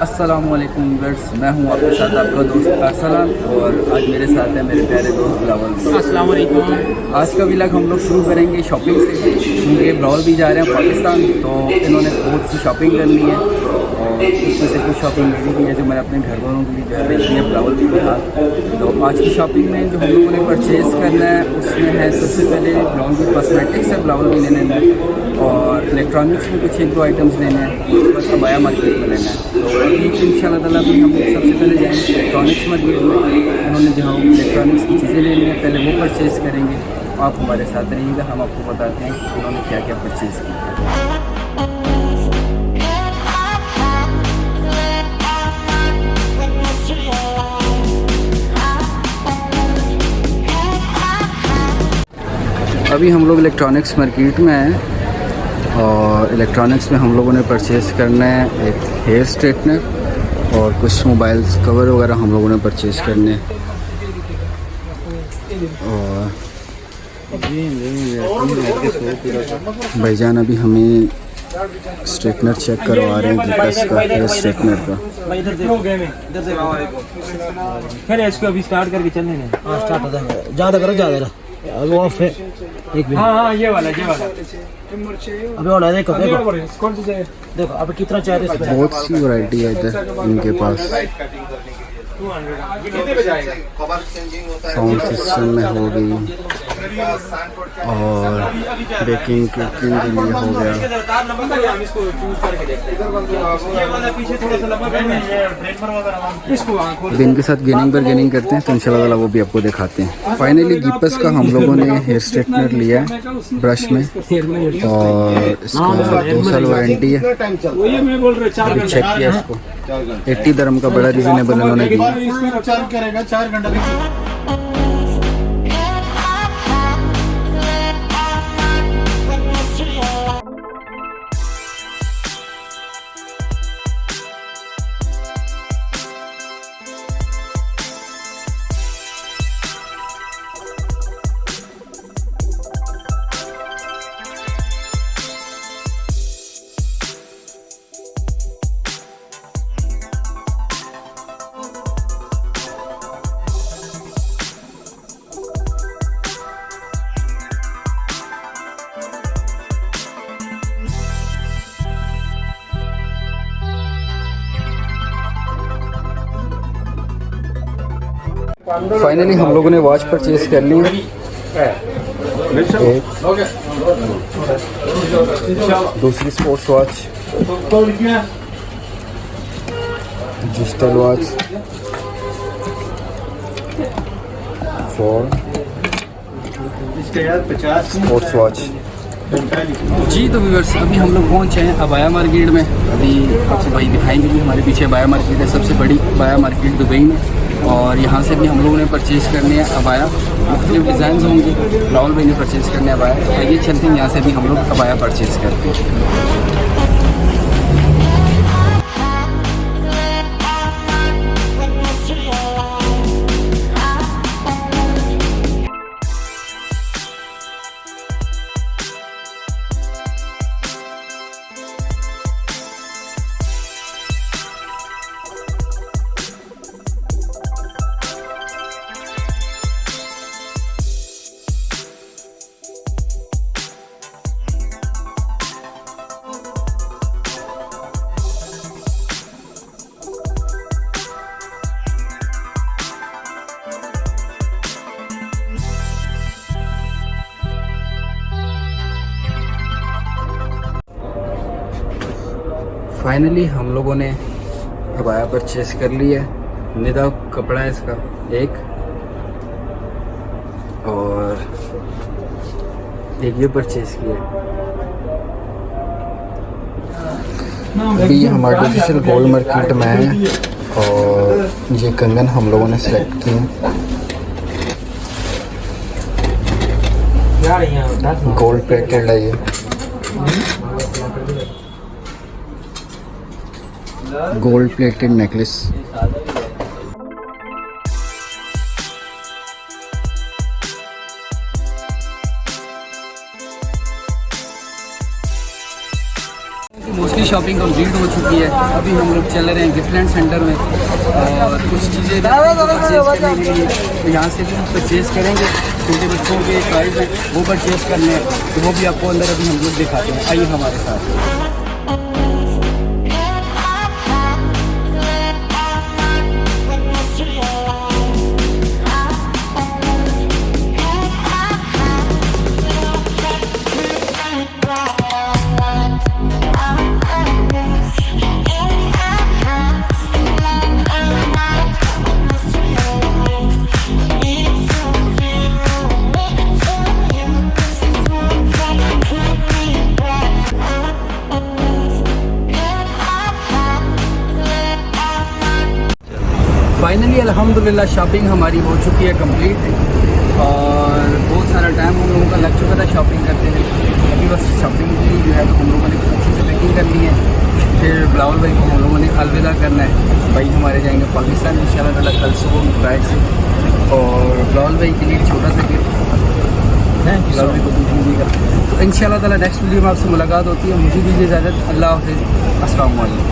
अस्सलामुअलैकुम व्यूअर्स, मैं हूं आपके साथ आपका दोस्त अरसलान और आज मेरे साथ है मेरे प्यारे दोस्त बिलावल। अस्सलाम वालेकुम। आज का व्लॉग हम लोग शुरू करेंगे शॉपिंग से, क्योंकि बिलावल भी जा रहे हैं पाकिस्तान, तो इन्होंने बहुत सी शॉपिंग करनी है और उसमें से कुछ शॉपिंग मेरी भी है जो मैंने अपने घर वालों के लिए जो है भेजी है बिलावल भी बिहार। तो आज की शॉपिंग में जो हम लोगों ने परचेज़ करना है उसमें है सबसे पहले बिलावल की कॉस्मेटिक्स है, बिलावल भी लेने हैं और इलेक्ट्रॉनिक्स में कुछ एक दो आइटम्स लेने हैं, उसके बाद अबाया मार्केट में लेना है। तो अभी इंशाल्लाह ताला भी हम सबसे पहले जाएंगे इलेक्ट्रॉनिक्स मार्केट में। उन्होंने जहाँ इलेक्ट्रॉनिक्स की चीज़ें लेनी है पहले वो परचेज़ करेंगे। आप हमारे साथ रहिएगा, हम आपको बताते हैं कि उन्होंने क्या क्या परचेज़ किया। अभी हम लोग इलेक्ट्रॉनिक्स मार्केट में हैं और इलेक्ट्रॉनिक्स में हम लोगों ने परचेज़ करना है एक हेयर स्ट्रेटनर और कुछ मोबाइल्स कवर वगैरह हम लोगों ने परचेज़ करने हैं। और भाईजान अभी हमें स्ट्रेटनर चेक करवा रहे हैं गिप्स का, हेयर स्ट्रेटनर का। खैर इसको अभी स्टार्ट करके चलने दें। स्टार्ट होता है, ज़्यादा करो ज़्यादा अभी ऑफ है। एक मिनट। हाँ ये वाला अभी और है, देखो कौन सी चाहिए? देखो अभी कितना चाहिए इसमें। बहुत सी वैरायटी है इधर इनके पास। साउंड सिस्टम में हो गई और बेकिंग के लिए हो गया। दिन के साथ गेनिंग पर गेनिंग करते हैं तो इंशाल्लाह वो भी आपको दिखाते हैं। फाइनली गिप्स का हम लोगों ने हेयर स्ट्रेटनर लिया है ब्रश में और इसका 2 साल वारंटी है। अभी चेक किया इसको, 80 dirham का बड़ा रीजनेबल उन्होंने दिया। फाइनली हम लोगों ने वॉच परचेज कर ली एक, दूसरी sports watch, digital watch, 4 sports watch. जी तो व्यूअर्स अभी हम लोग पहुँचे हैं अबाया मार्केट में। अभी आपसे भाई दिखाएंगे भी हमारे पीछे अबाया मार्केट है, सबसे बड़ी अबाया मार्केट दुबई में। और यहाँ से भी हम लोगों ने परचेज़ करने हैं अबाया, मुख्तलिफ डिज़ाइन होंगे। राहुल भाई ने परचेज़ करने अबाया, आइए चलते हैं यहाँ से भी हम लोग अबाया परचेज़ करते हैं। फाइनली हम लोगों ने अबाया परचेज़ कर लिया है। निदा कपड़ा है इसका एक, और एक ये परचेज़ किया। अभी हम आर्टिफिशियल गोल्ड मार्केट में हैं और ये कंगन हम लोगों ने सेलेक्ट किए हैं, गोल्ड प्लेटेड है ये। Gold plated necklace. Mostly shopping complete हो चुकी है। अभी हम लोग चल रहे हैं गिफ्टलैंड सेंटर में और कुछ चीज़ें परचेज़ करने के लिए, तो यहाँ से भी हम परचेज़ करेंगे। छोटे बच्चों के प्राइस हैं वो परचेज़ करने हैं, तो वो भी आपको अंदर अभी हम लोग दिखाते हैं। आइए हमारे साथ। फाइनली अल्हम्दुलिल्लाह शॉपिंग हमारी हो चुकी है कंप्लीट और बहुत सारा टाइम हम लोगों का लग चुका था शॉपिंग करते हुए। अभी बस शॉपिंग की जो है तो हम लोगों ने अच्छे से पैकिंग करनी है। फिर बिलावल भाई को हम लोगों ने अलविदा करना है। भाई हमारे जाएंगे पाकिस्तान इंशाल्लाह ताला कल सुबह की फ्लाइट से। और बिलावल भाई के लिए एक छोटा सा गिफ्ट बिलावल भाई को दीजिएगा। तो इंशाल्लाह ताला नेक्स्ट वीडियो में आपसे मुलाकात होती है। मुझे दीजिए इजाज़त। अल्लाह हाफ़िज़। अस्सलाम वालेकुम।